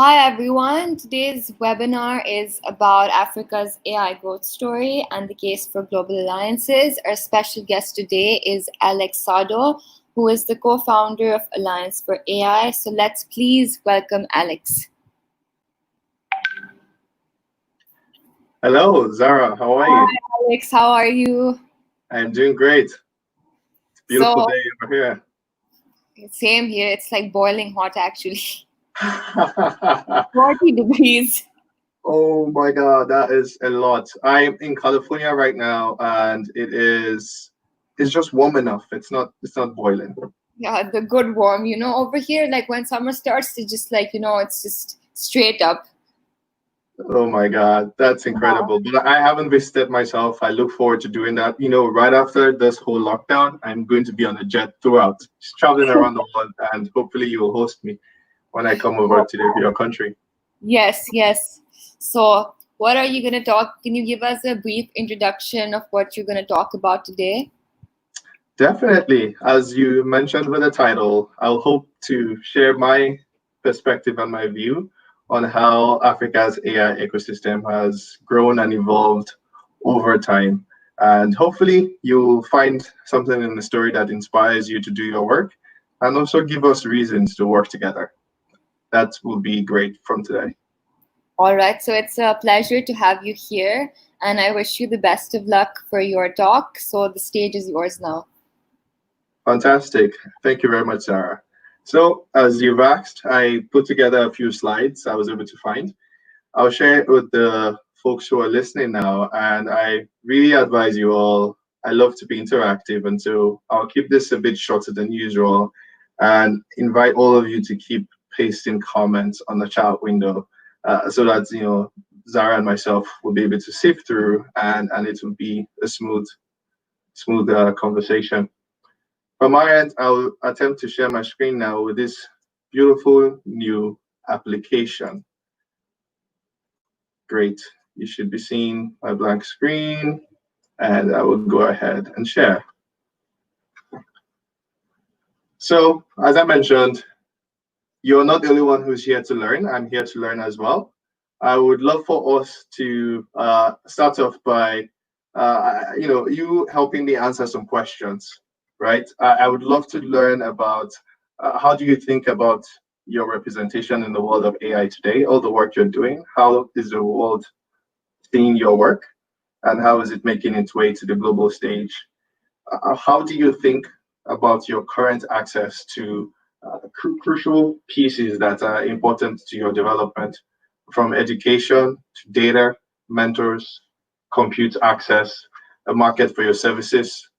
Hi everyone, today's webinar is about Africa's AI growth story and the case for global alliances. Our special guest today is Alex Tsado, who is the co-founder of Alliance for AI. So let's please welcome Alex. Hello, Zara. How are Hi you? Alex, how are you? I'm doing great. It's a beautiful day over here. Same here, it's like boiling hot actually. 40 degrees. Oh my God, that is a lot. I'm in California right now, and it's just warm enough. It's not boiling. Yeah, the good warm, over here, like when summer starts, it's just like, it's just straight up. Oh my God, that's incredible. But I haven't visited myself. I look forward to doing that. Right after this whole lockdown, I'm going to be on a jet throughout, just traveling around the world, and hopefully you will host me when I come over to your country. Yes, yes. So, what are you going to talk? Can you give us a brief introduction of what you're going to talk about today? Definitely. As you mentioned with the title, I'll hope to share my perspective and my view on how Africa's AI ecosystem has grown and evolved over time. And hopefully, you'll find something in the story that inspires you to do your work and also give us reasons to work together. That will be great from today. All right. So, it's a pleasure to have you here. And I wish you the best of luck for your talk. So, the stage is yours now. Fantastic. Thank you very much, Sarah. So, as you've asked, I put together a few slides I was able to find. I'll share it with the folks who are listening now, and I really advise you all. I love to be interactive, and so I'll keep this a bit shorter than usual and invite all of you to keep pasting comments on the chat window so that Zara and myself will be able to sift through and it will be a smooth conversation. From my end, I'll attempt to share my screen now with this beautiful new application. Great. You should be seeing my blank screen, and I will go ahead and share. So, as I mentioned, you're not the only one who's here to learn. I'm here to learn as well. I would love for us to start off by, you helping me answer some questions, right? I would love to learn about how do you think about your representation in the world of AI today, all the work you're doing? How is the world seeing your work, and how is it making its way to the global stage? How do you think about your current access to crucial pieces that are important to your development, from education to data, mentors, compute access, a market for your services?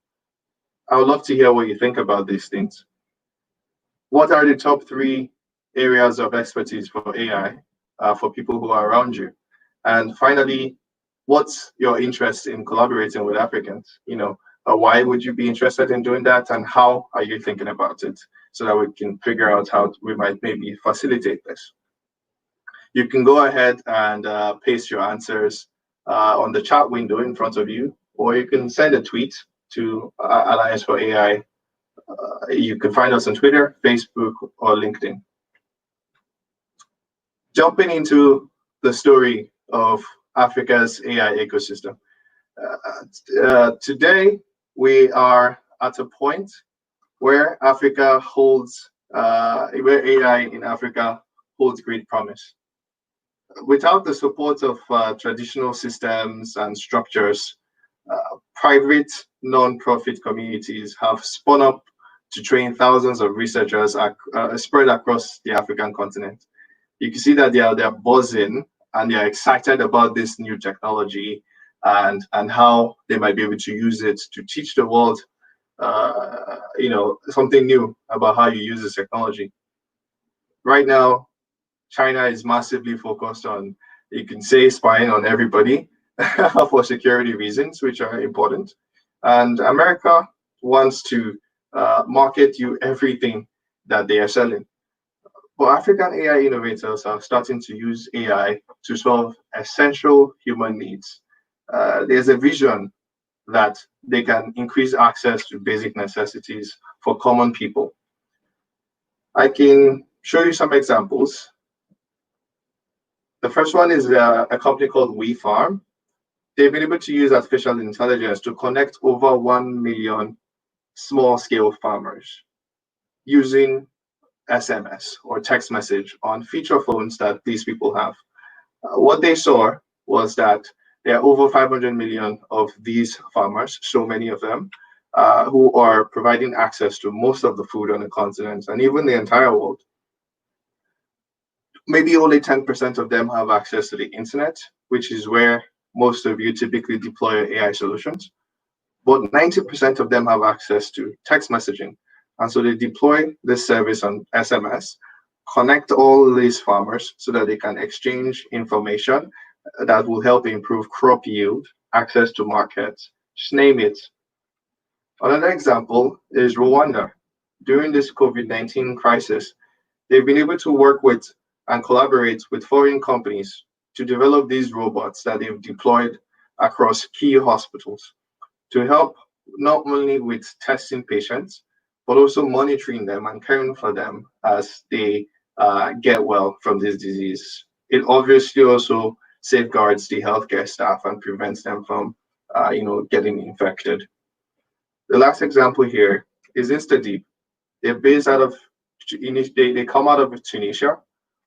I would love to hear what you think about these things. What are the top 3 areas of expertise for AI for people who are around you? And finally, what's your interest in collaborating with Africans? Why would you be interested in doing that, and how are you thinking about it, so that we can figure out how we might maybe facilitate this? You can go ahead and paste your answers on the chat window in front of you, or you can send a tweet to Alliance for AI. You can find us on Twitter, Facebook, or LinkedIn. Jumping into the story of Africa's AI ecosystem. Today, we are at a point where Africa holds, where AI in Africa holds great promise. Without the support of traditional systems and structures, private non-profit communities have spun up to train thousands of researchers spread across the African continent. You can see that they're buzzing and they're excited about this new technology and how they might be able to use it to teach the world, something new about how you use this technology. Right now, China is massively focused on, you can say, spying on everybody for security reasons, which are important. And America wants to market you everything that they are selling. But African AI innovators are starting to use AI to solve essential human needs. There's a vision that they can increase access to basic necessities for common people. I can show you some examples. The first one is a company called WeFarm. They've been able to use artificial intelligence to connect over 1 million small scale farmers using SMS or text message on feature phones that these people have. What they saw was that there are over 500 million of these farmers, so many of them, who are providing access to most of the food on the continent and even the entire world. Maybe only 10% of them have access to the internet, which is where most of you typically deploy AI solutions. But 90% of them have access to text messaging. And so they deploy this service on SMS, connect all these farmers so that they can exchange information that will help improve crop yield, access to markets, just name it. Another example is Rwanda. During this COVID-19 crisis, they've been able to work with and collaborate with foreign companies to develop these robots that they've deployed across key hospitals to help not only with testing patients, but also monitoring them and caring for them as they get well from this disease. It obviously also safeguards the healthcare staff and prevents them from, getting infected. The last example here is InstaDeep. They're based out of, they come out of Tunisia,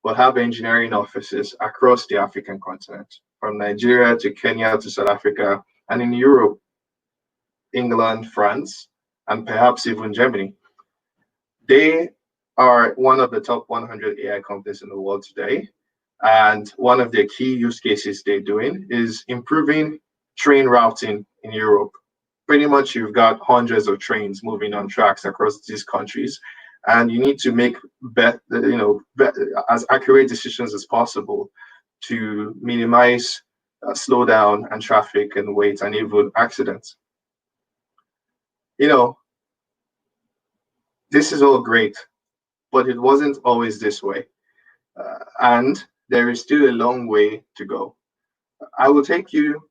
but have engineering offices across the African continent, from Nigeria to Kenya to South Africa, and in Europe, England, France, and perhaps even Germany. They are one of the top 100 AI companies in the world today. And one of their key use cases they're doing is improving train routing in Europe. Pretty much you've got hundreds of trains moving on tracks across these countries, and you need to make as accurate decisions as possible to minimize slowdown and traffic and wait and even accidents. This is all great, but it wasn't always this way. And there is still a long way to go. I will take you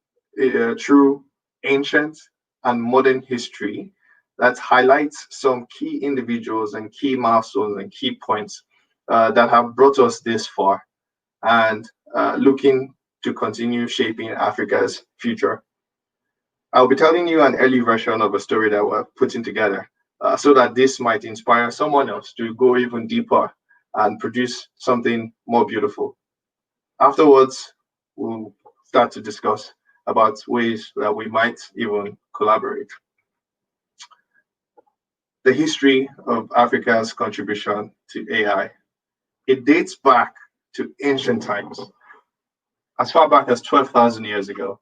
through ancient and modern history that highlights some key individuals and key milestones and key points that have brought us this far and looking to continue shaping Africa's future. I'll be telling you an early version of a story that we're putting together so that this might inspire someone else to go even deeper and produce something more beautiful. Afterwards, we'll start to discuss about ways that we might even collaborate. The history of Africa's contribution to AI. It dates back to ancient times, as far back as 12,000 years ago.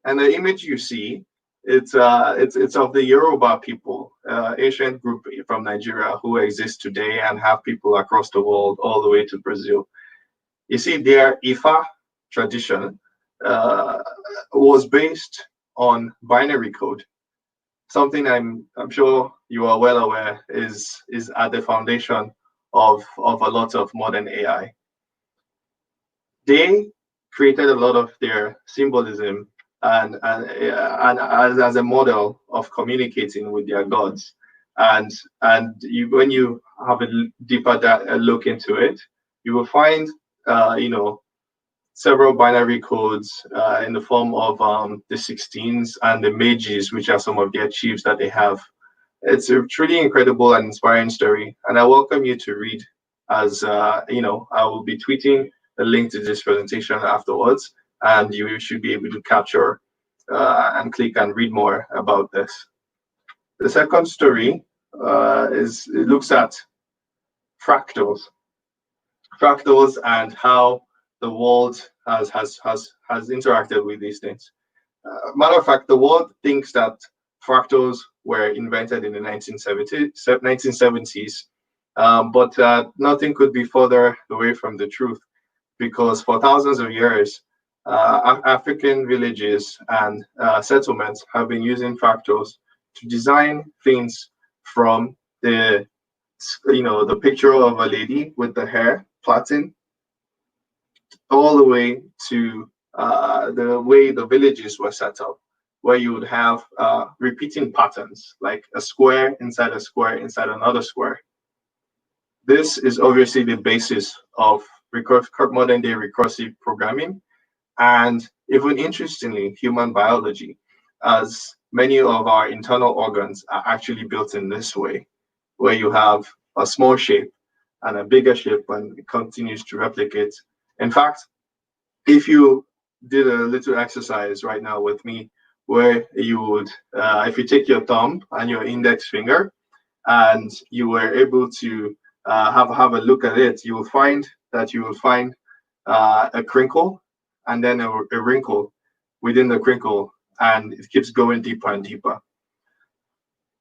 And the image you see, it's of the Yoruba people, ancient group from Nigeria who exist today and have people across the world, all the way to Brazil. You see, their Ifa tradition was based on binary code. Something I'm sure you are well aware is at the foundation of a lot of modern AI. They created a lot of their symbolism and as a model of communicating with their gods. And when you have a deeper look into it, you will find several binary codes in the form of the 16s and the mages, which are some of their chiefs that they have. It's a truly incredible and inspiring story, and I welcome you to read. As I will be tweeting a link to this presentation afterwards, and you should be able to capture and click and read more about this. The second story it looks at fractals and how the world has interacted with these things. Matter of fact, the world thinks that fractals were invented in the 1970s, but nothing could be further away from the truth, because for thousands of years, African villages and settlements have been using fractals to design things from the picture of a lady with the hair plaiting, all the way to the way the villages were set up, where you would have repeating patterns, like a square inside a square inside another square. This is obviously the basis of modern day recursive programming, and even interestingly, human biology, as many of our internal organs are actually built in this way, where you have a small shape and a bigger shape and it continues to replicate. In fact, if you did a little exercise right now with me, where you would, if you take your thumb and your index finger, and you were able to have a look at it, you will find a crinkle and then a wrinkle within the crinkle, and it keeps going deeper and deeper.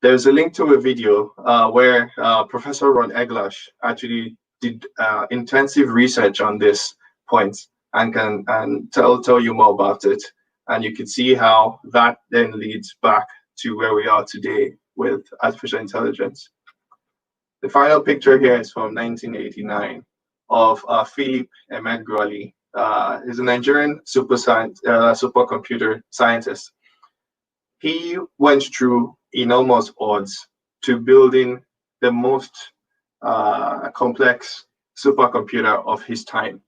There's a link to a video where Professor Ron Eglash actually did intensive research on this point and can tell you more about it. And you can see how that then leads back to where we are today with artificial intelligence. The final picture here is from 1989 of Philip Emeagwali. He's a Nigerian supercomputer scientist. He went through enormous odds to building the most complex supercomputer of his time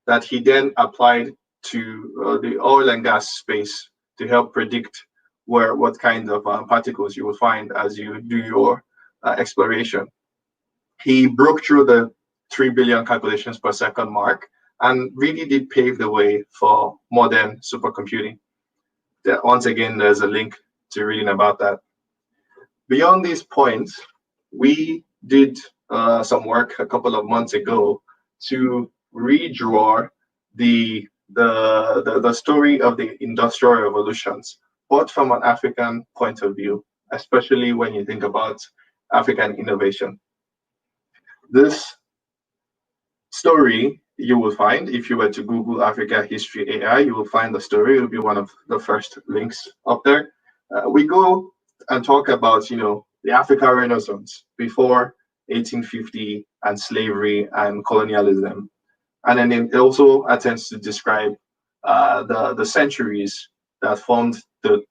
that he then applied to the oil and gas space to help predict what kind of particles you will find as you do your exploration. He broke through the 3 billion calculations per second mark and really did pave the way for modern supercomputing. Once again, there's a link to reading about that. Beyond these points, we did some work a couple of months ago to redraw the story of the industrial revolutions, but from an African point of view, especially when you think about African innovation. This story you will find, if you were to Google Africa History AI, you will find the story. It will be one of the first links up there. We go and talk about, the Africa Renaissance before 1850 and slavery and colonialism. And then it also attempts to describe the centuries that formed the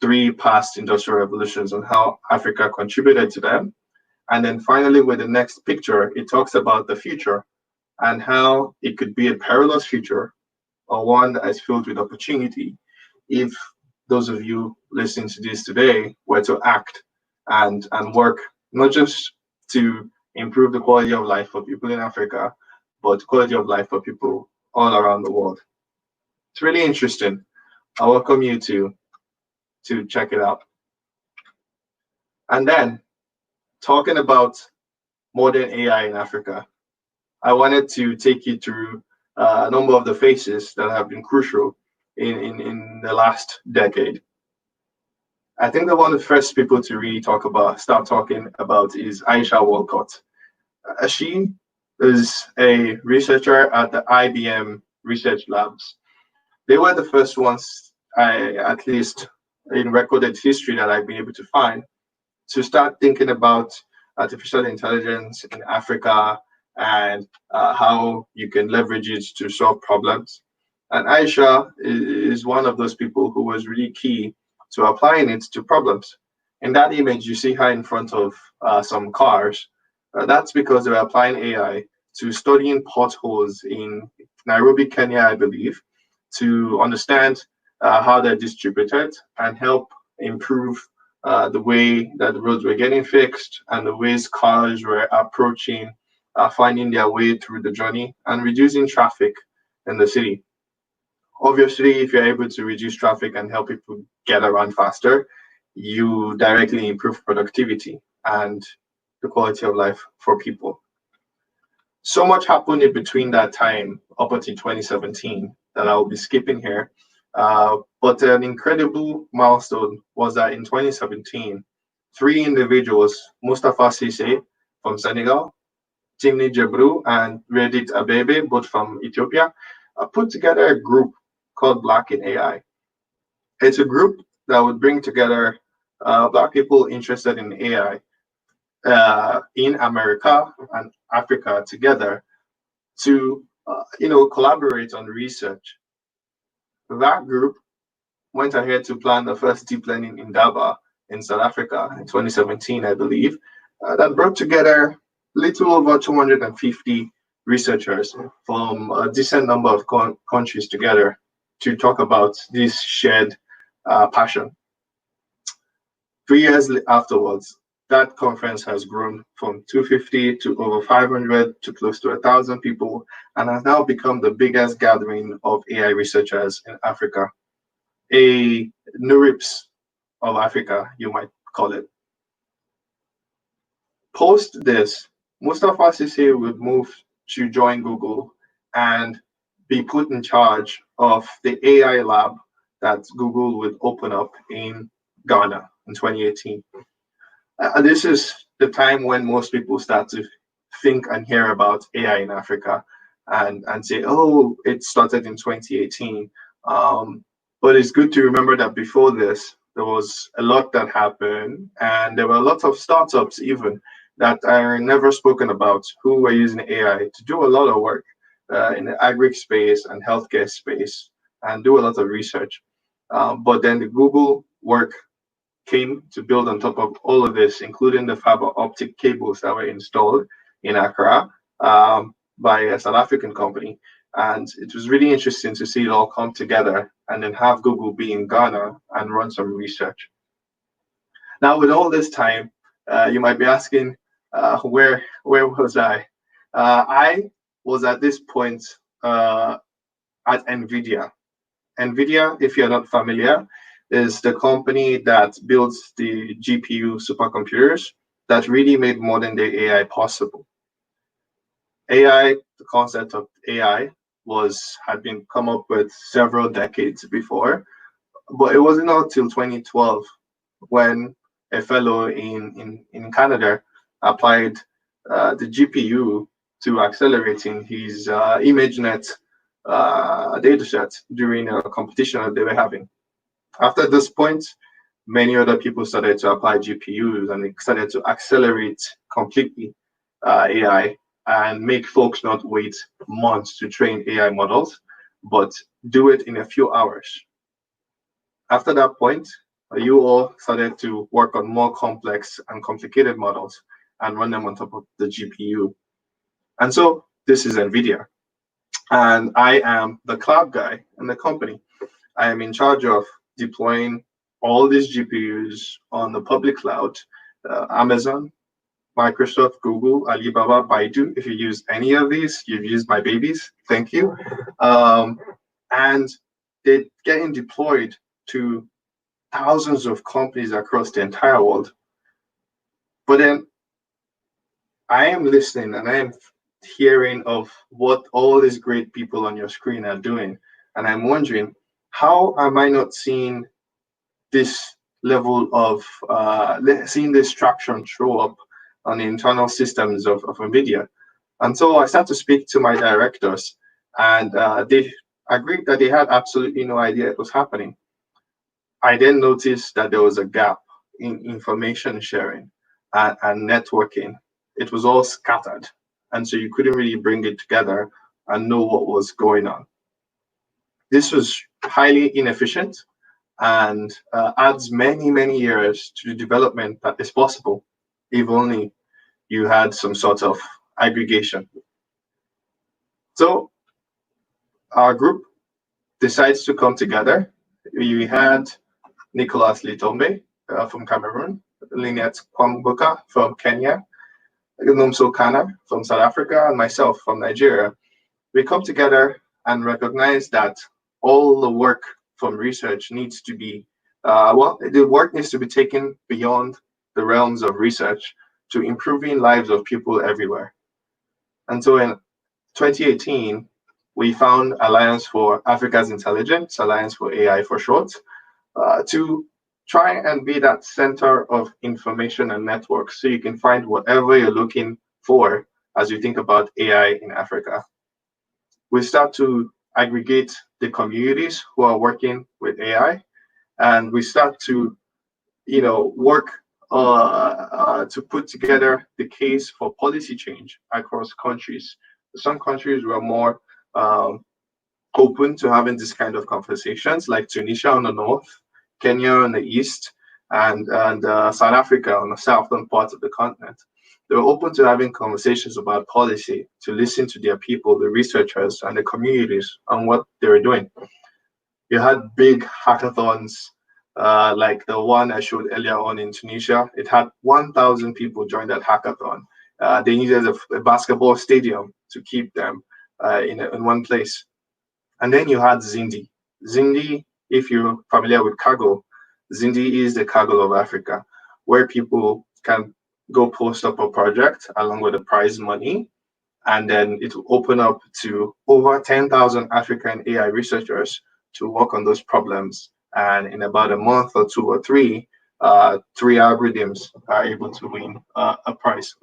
3 past industrial revolutions and how Africa contributed to them. And then finally, with the next picture, it talks about the future and how it could be a perilous future or one that is filled with opportunity if those of you listening to this today were to act and work not just to improve the quality of life for people in Africa, but quality of life for people all around the world. It's really interesting. I welcome you to check it out. And then, talking about modern AI in Africa, I wanted to take you through a number of the phases that have been crucial in the last decade. I think that one of the first people to really start talking about is Aisha Walcott. She is a researcher at the IBM Research Labs. They were the first ones, at least in recorded history that I've been able to find, to start thinking about artificial intelligence in Africa and how you can leverage it to solve problems. And Aisha is one of those people who was really key to applying it to problems. In that image, you see her in front of some cars. That's because they're applying AI to studying potholes in Nairobi, Kenya, I believe, to understand how they're distributed and help improve the way that the roads were getting fixed and the ways cars were approaching, finding their way through the journey and reducing traffic in the city. Obviously, if you're able to reduce traffic and help people get around faster, you directly improve productivity and the quality of life for people. So much happened in between that time up until 2017 that I'll be skipping here. But an incredible milestone was that in 2017, 3 individuals, Mustafa Cisse from Senegal, Timni Jebru, and Redit Abebe, both from Ethiopia, put together a group called Black in AI. It's a group that would bring together Black people interested in AI in America and Africa together to collaborate on research. That group went ahead to plan the first deep learning in Daba in South Africa in 2017, I believe, that brought together little over 250 researchers from a decent number of countries together to talk about this shared passion. 3 years afterwards, that conference has grown from 250 to over 500 to close to 1,000 people, and has now become the biggest gathering of AI researchers in Africa. A NeurIPS of Africa, you might call it. Post this, Mustafa Sise would move to join Google and be put in charge of the AI lab that Google would open up in Ghana in 2018. This is the time when most people start to think and hear about AI in Africa and say, oh, it started in 2018. But it's good to remember that before this, there was a lot that happened, and there were a lot of startups even that are never spoken about who were using AI to do a lot of work in the agri space and healthcare space and do a lot of research. But then the Google work came to build on top of all of this, including the fiber optic cables that were installed in Accra by a South African company. And it was really interesting to see it all come together and then have Google be in Ghana and run some research. Now, with all this time, you might be asking, where was I? I was at this point at Nvidia. Nvidia, if you're not familiar, is the company that builds the GPU supercomputers that really made modern day AI possible. AI, the concept of AI had been come up with several decades before, but it wasn't until 2012 when a fellow in Canada applied the GPU to accelerating his ImageNet dataset during a competition that they were having. After this point, many other people started to apply GPUs, and they started to accelerate completely AI and make folks not wait months to train AI models, but do it in a few hours. After that point, you all started to work on more complex and complicated models and run them on top of the GPU. And so this is Nvidia. And I am the cloud guy in the company. I am in charge of deploying all these GPUs on the public cloud, Amazon, Microsoft, Google, Alibaba, Baidu. If you use any of these, you've used my babies. Thank you. And they're getting deployed to thousands of companies across the entire world. But then I am listening and I am hearing of what all these great people on your screen are doing. And I'm wondering, how am I not seeing this level of, seeing this traction show up on the internal systems of Nvidia? And so I started to speak to my directors, and they agreed that they had absolutely no idea it was happening. I then noticed that there was a gap in information sharing and networking. It was all scattered, and so you couldn't really bring it together and know what was going on. This was highly inefficient and adds many, many years to the development that is possible if only you had some sort of aggregation. So our group decides to come together. We had Nicholas Litombe from Cameroon, Lynette Kwambuka from Kenya, Nomso Kana from South Africa, and myself from Nigeria. We come together and recognize that all the work from research needs to be, the work needs to be taken beyond the realms of research to improving lives of people everywhere. And so in 2018, we found Alliance for Africa's Intelligence, Alliance for AI for short, to try and be that center of information and networks so you can find whatever you're looking for as you think about AI in Africa. We start to aggregate the communities who are working with AI, and we start to, work to put together the case for policy change across countries. Some countries were more open to having this kind of conversations, like Tunisia on the north, Kenya on the east, and South Africa on the southern part of the continent. They were open to having conversations about policy, to listen to their people, the researchers, and the communities on what they were doing. You had big hackathons like the one I showed earlier on in Tunisia. It had 1,000 people join that hackathon. They needed a basketball stadium to keep them in one place. And then you had Zindi. Zindi, if you're familiar with Kaggle, Zindi is the Kaggle of Africa, where people can go post up a project along with the prize money, and then it will open up to over 10,000 African AI researchers to work on those problems. And in about a month or two or three, three algorithms are able to win a prize.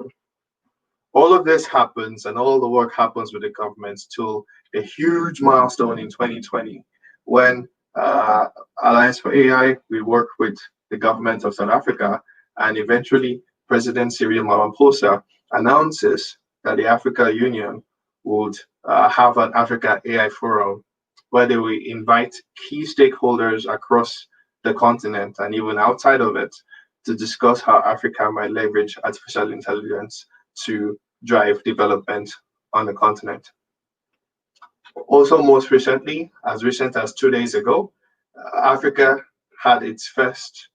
All of this happens and all the work happens with the government till a huge milestone in 2020 when Alliance for AI, we work with the government of South Africa, and eventually President Cyril Ramaphosa announces that the Africa Union would have an Africa AI forum where they will invite key stakeholders across the continent and even outside of it to discuss how Africa might leverage artificial intelligence to drive development on the continent. Also, most recently, as recent as 2 days ago, Africa had its first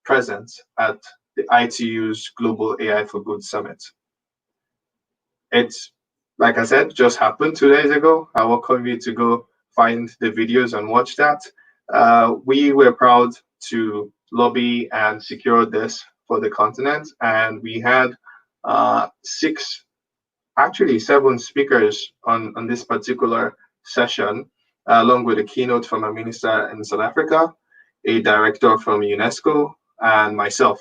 presence at the ITU's Global AI for Good Summit. It's, like I said, just happened 2 days ago. I welcome you to go find the videos and watch that. We were proud to lobby and secure this for the continent, and we had seven speakers on this particular session, along with a keynote from a minister in South Africa, a director from UNESCO, and myself,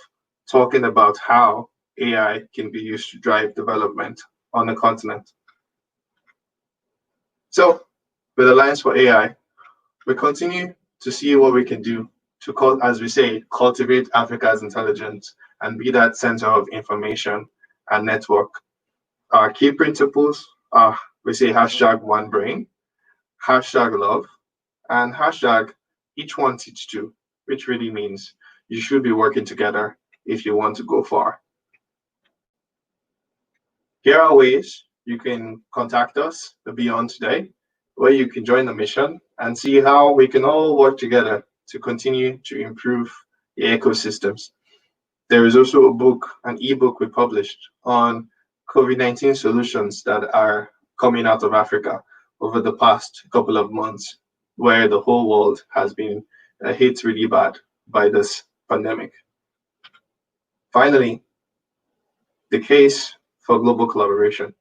talking about how AI can be used to drive development on the continent. So, with Alliance for AI, we continue to see what we can do to, as we say, cultivate Africa's intelligence and be that center of information and network. Our key principles are, we say, #OneBrain, #love, and each one teach two, which really means you should be working together if you want to go far. Here are ways you can contact us beyond today, where you can join the mission and see how we can all work together to continue to improve the ecosystems. There is also an ebook we published on COVID-19 solutions that are coming out of Africa over the past couple of months, where the whole world has been hit really bad by this pandemic. Finally, the case for global collaboration.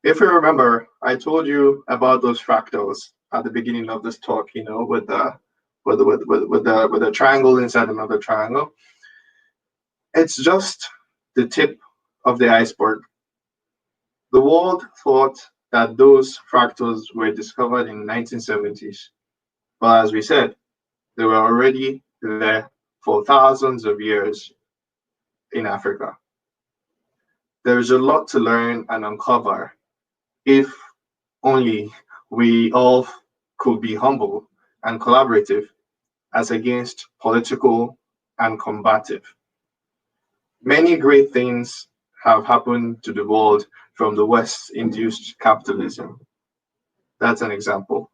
If you remember, I told you about those fractals at the beginning of this talk, with the triangle inside another triangle. It's just the tip of the iceberg. The world thought that those fractals were discovered in the 1970s, but as we said, they were already there for thousands of years in Africa. There's a lot to learn and uncover if only we all could be humble and collaborative as against political and combative. Many great things have happened to the world from the West-induced capitalism. That's an example.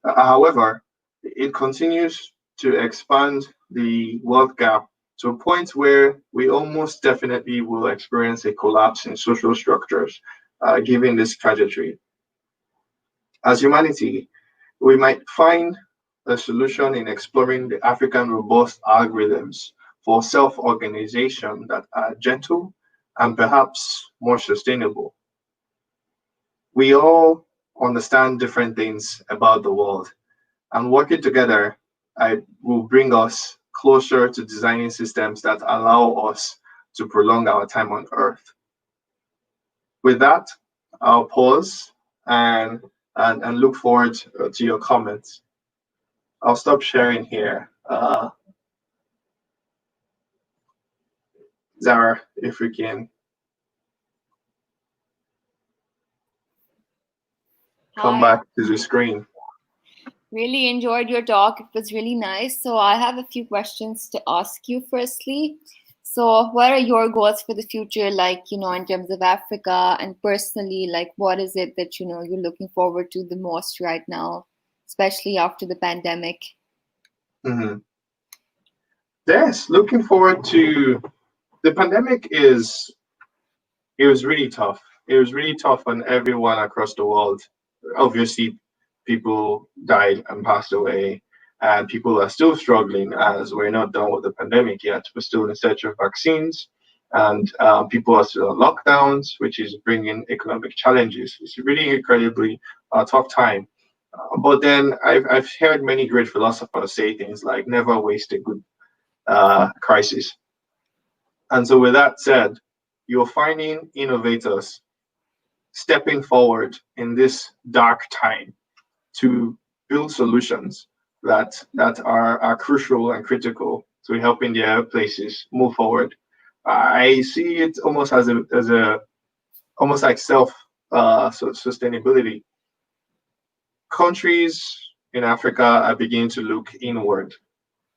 However, it continues to expand the wealth gap to a point where we almost definitely will experience a collapse in social structures, given this trajectory. As humanity, we might find a solution in exploring the African robust algorithms for self-organization that are gentle and perhaps more sustainable. We all understand different things about the world, and working together will bring us closer to designing systems that allow us to prolong our time on Earth. With that, I'll pause and look forward to your comments. I'll stop sharing here. Zara, if we can come back to the screen. Really enjoyed your talk. It was really nice. So I have a few questions to ask you firstly. So what are your goals for the future, like, in terms of Africa, and personally, like, what is it that, you're looking forward to the most right now, especially after the pandemic? Hmm. Yes, looking forward to the pandemic. It was really tough. It was really tough on everyone across the world. Obviously, people died and passed away, and people are still struggling as we're not done with the pandemic yet. We're still in search of vaccines, and people are still on lockdowns, which is bringing economic challenges. It's really incredibly tough time. But then I've heard many great philosophers say things like never waste a good crisis. And so, with that said, you're finding innovators stepping forward in this dark time to build solutions that are crucial and critical to helping their places move forward. I see it almost as a almost like self sustainability. Countries in Africa are beginning to look inward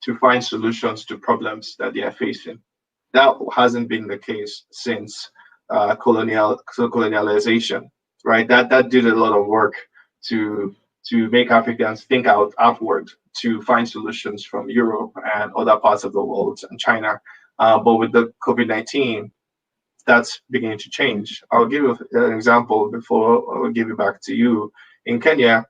to find solutions to problems that they are facing. That hasn't been the case since colonialization, right? That did a lot of work to make Africans think outward to find solutions from Europe and other parts of the world and China. But with the COVID-19, that's beginning to change. I'll give you an example before I'll give it back to you. In Kenya,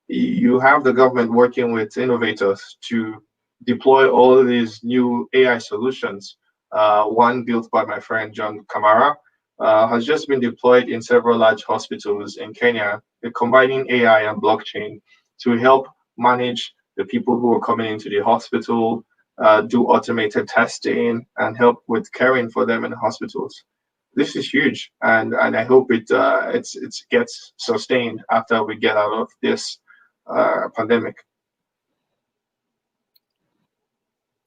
you have the government working with innovators to deploy all of these new AI solutions. One built by my friend John Kamara has just been deployed in several large hospitals in Kenya, combining AI and blockchain to help manage the people who are coming into the hospital, do automated testing, and help with caring for them in the hospitals. This is huge, and I hope it gets sustained after we get out of this pandemic.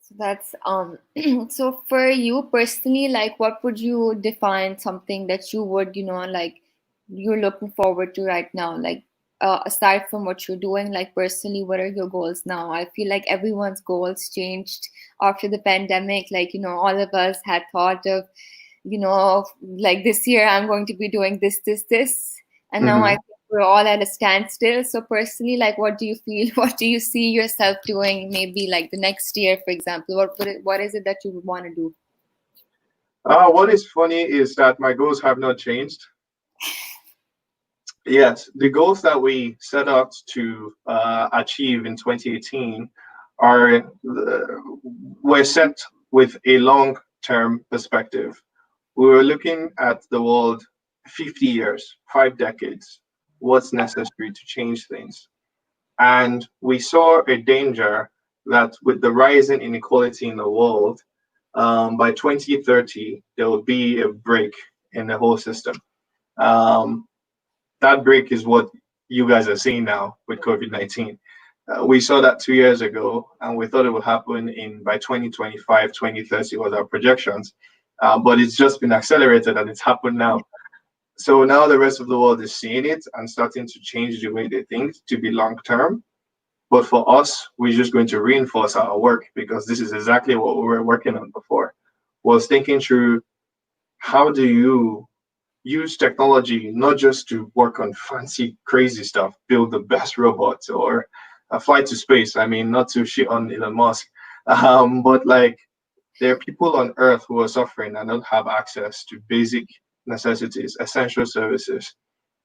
So that's so for you personally, like, what would you define something that you would, like, you're looking forward to right now? Like, aside from what you're doing, like, personally, what are your goals now? I feel like everyone's goals changed after the pandemic. Like, all of us had thought of, like, this year I'm going to be doing this, and now I Hmm. think we're all at a standstill. So personally, like, what do you feel? What do you see yourself doing? Maybe like the next year, for example. What is it that you would want to do? What is funny is that my goals have not changed. Yes, the goals that we set out to achieve in 2018 are were set with a long-term perspective. We were looking at the world 50 years, 5 decades, what's necessary to change things. And we saw a danger that with the rising inequality in the world, by 2030, there will be a break in the whole system. Um, that break is what you guys are seeing now with COVID-19. We saw that 2 years ago, and we thought it would happen in by 2025, 2030 was our projections. But it's just been accelerated and it's happened now. So now the rest of the world is seeing it and starting to change the way they think to be long term. But for us, we're just going to reinforce our work because this is exactly what we were working on before. Was thinking through how do you use technology not just to work on fancy, crazy stuff, build the best robots or fly to space. I mean, not to shit on Elon Musk, but like there are people on Earth who are suffering and don't have access to basic necessities, essential services.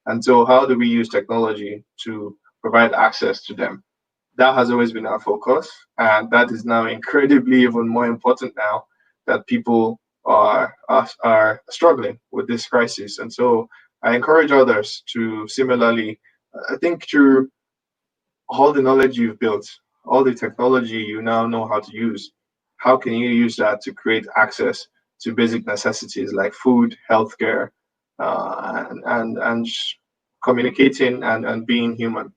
And so, how do we use technology to provide access to them? That has always been our focus, and that is now incredibly even more important now that people are struggling with this crisis. And so I encourage others to similarly think through all the knowledge you've built, all the technology you now know how to use. How can you use that to create access to basic necessities like food, healthcare, and communicating and being human?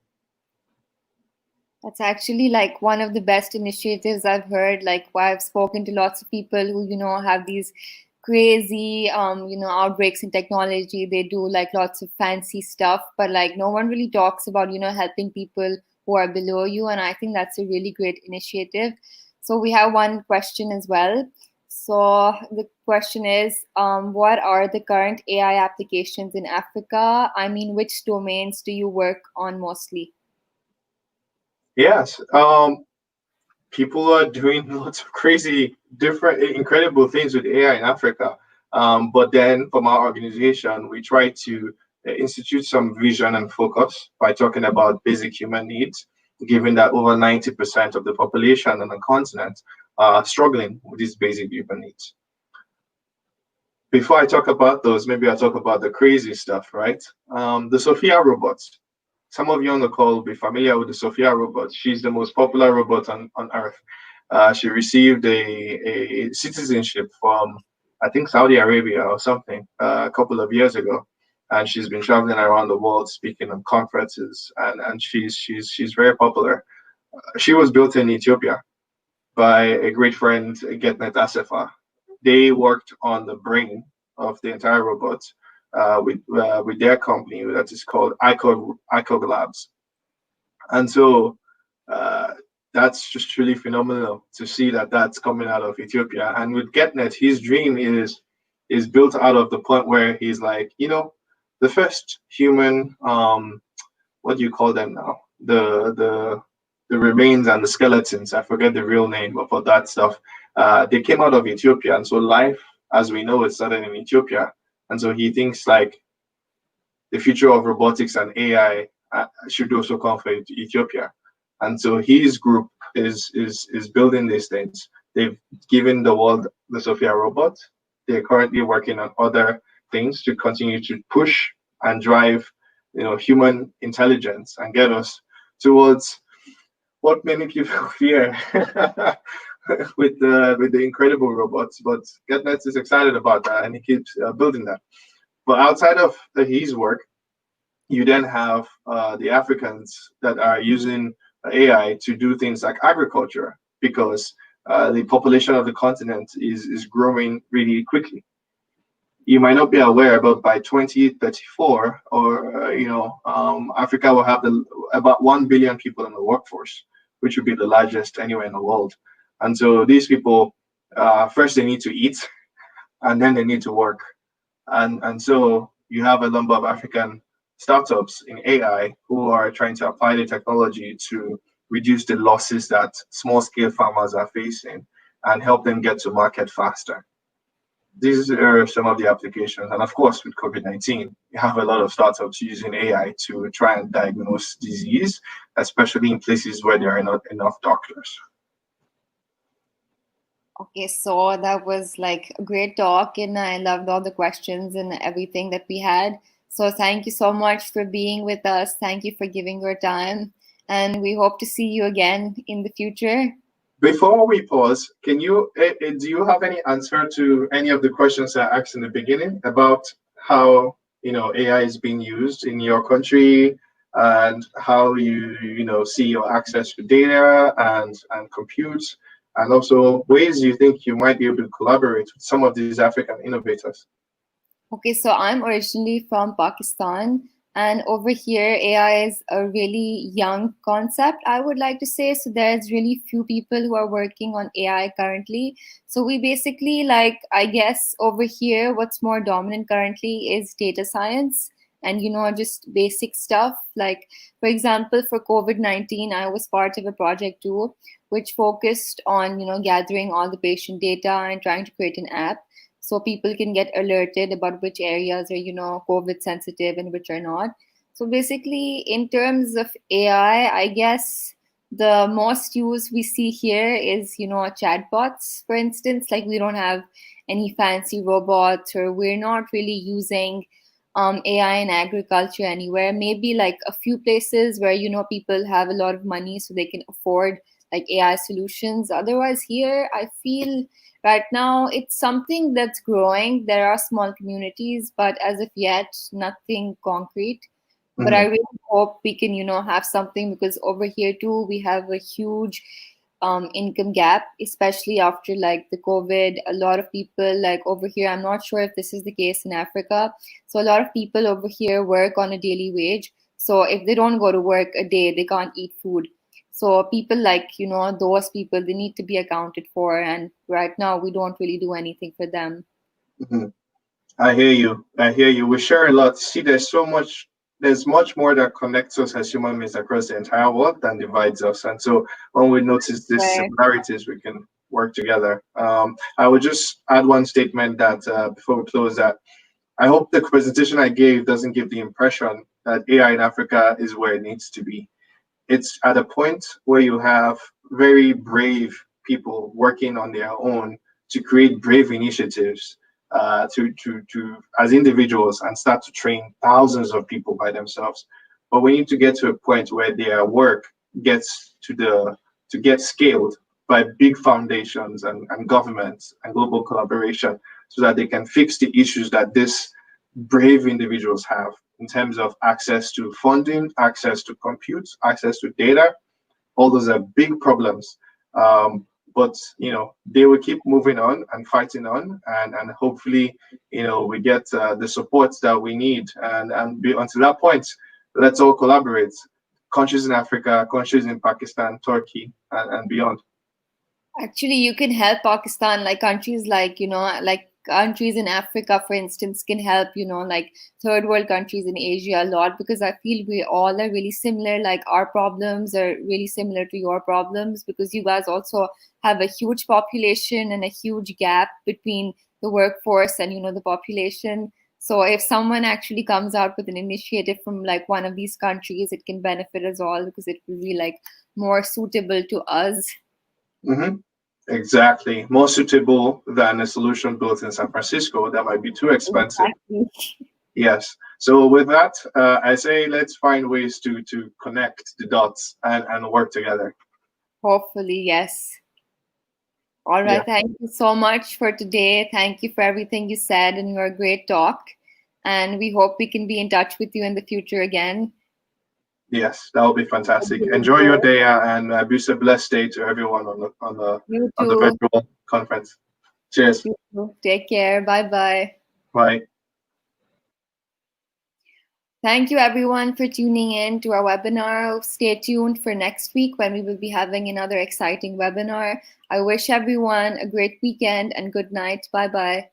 That's actually like one of the best initiatives I've heard. Like, I've spoken to lots of people who, have these crazy, outbreaks in technology. They do like lots of fancy stuff, but like no one really talks about, helping people who are below you. And I think that's a really great initiative. So we have one question as well. So the question is, what are the current AI applications in Africa? I mean, which domains do you work on mostly? Yes. People are doing lots of crazy, different, incredible things with AI in Africa. But then from our organization, we try to institute some vision and focus by talking about basic human needs, given that over 90% of the population on the continent are struggling with these basic human needs. Before I talk about those, maybe I'll talk about the crazy stuff, right? The Sophia robots. Some of you on the call will be familiar with the Sophia robot. She's the most popular robot on Earth. She received a citizenship from, I think, Saudi Arabia or something a couple of years ago, and she's been traveling around the world speaking on conferences, and she's very popular. She was built in Ethiopia by a great friend, Getnet Asefa. They worked on the brain of the entire robot with their company that is called ICOG Labs. And so uh, that's just really phenomenal to see that that's coming out of Ethiopia. And with GetNet, his dream is built out of the point where he's like, the first human, what do you call them now? The remains and the skeletons. I forget the real name of that stuff. They came out of Ethiopia, and so life, as we know it, started in Ethiopia. And so he thinks like the future of robotics and AI should also come from Ethiopia. And so his group is building these things. They've given the world the Sophia robot. They're currently working on other things to continue to push and drive, human intelligence and get us towards what many people fear with the incredible robots. But GetNet is excited about that, and he keeps building that. But outside of his work, you then have the Africans that are using AI to do things like agriculture because the population of the continent is growing really quickly. You might not be aware, but by 2034, Africa will have about 1 billion people in the workforce, which would be the largest anywhere in the world. And so these people, first they need to eat, and then they need to work. And so you have a number of African startups in AI who are trying to apply the technology to reduce the losses that small scale farmers are facing and help them get to market faster. These are some of the applications. And of course, with COVID-19, you have a lot of startups using AI to try and diagnose disease, especially in places where there are not enough doctors. Okay, so that was like a great talk, and I loved all the questions and everything that we had. So thank you so much for being with us. Thank you for giving your time, and we hope to see you again in the future. Before we pause, do you have any answer to any of the questions I asked in the beginning about how AI is being used in your country and how you see your access to data and compute, and also ways you think you might be able to collaborate with some of these African innovators? Okay, so I'm originally from Pakistan, and over here, AI is a really young concept, I would like to say. So there's really few people who are working on AI currently. So we basically, like, I guess over here, what's more dominant currently is data science and, just basic stuff. Like, for example, for COVID-19, I was part of a project too, which focused on, gathering all the patient data and trying to create an app so people can get alerted about which areas are COVID sensitive and which are not. So basically, in terms of AI, I guess the most use we see here is chatbots, for instance. Like, we don't have any fancy robots, or we're not really using AI in agriculture anywhere. Maybe like a few places where people have a lot of money so they can afford like AI solutions. Otherwise, here I feel right now it's something that's growing. There are small communities, but as of yet, nothing concrete. But I Mhm. really hope we can have something, because over here too we have a huge income gap, especially after like the COVID. A lot of people, like over here, I'm not sure if this is the case in Africa. So a lot of people over here work on a daily wage. So if they don't go to work a day, they can't eat food. So people like, those people, they need to be accounted for. And right now we don't really do anything for them. Mhm. I hear you. I hear you. We share a lot. See, there's much more that connects us as human beings across the entire world than divides us. And so when we notice these Right. similarities, we can work together. I would just add one statement that before we close, that I hope the presentation I gave doesn't give the impression that AI in Africa is where it needs to be. It's at a point where you have very brave people working on their own to create brave initiatives to as individuals and start to train thousands of people by themselves. But we need to get to a point where their work gets to get scaled by big foundations and governments and global collaboration so that they can fix the issues that these brave individuals have in terms of access to funding, access to compute, access to data. All those are big problems. But they will keep moving on and fighting on, and hopefully, we get the support that we need. Until that point, let's all collaborate. Countries in Africa, countries in Pakistan, Turkey, and beyond. Actually, you can help Pakistan, like countries like countries in Africa, for instance, can help, like third world countries in Asia a lot, because I feel we all are really similar. Like our problems are really similar to your problems, because you guys also have a huge population and a huge gap between the workforce and, the population. So if someone actually comes out with an initiative from like one of these countries, it can benefit us all, because it will be like more suitable to us. Hmm. Exactly. More suitable than a solution built in San Francisco that might be too expensive. Exactly. Yes. So with that, I say let's find ways to connect the dots and work together. Hopefully, yes. All Yeah. right. Thank you so much for today. Thank you for everything you said and your great talk. And we hope we can be in touch with you in the future again. Yes, that would be fantastic. Enjoy your day, and wish a blessed day to everyone You on the too. virtual conference. Cheers. You too. Take care. Bye bye. Bye. Thank you, everyone, for tuning in to our webinar. Stay tuned for next week when we will be having another exciting webinar. I wish everyone a great weekend and good night. Bye bye.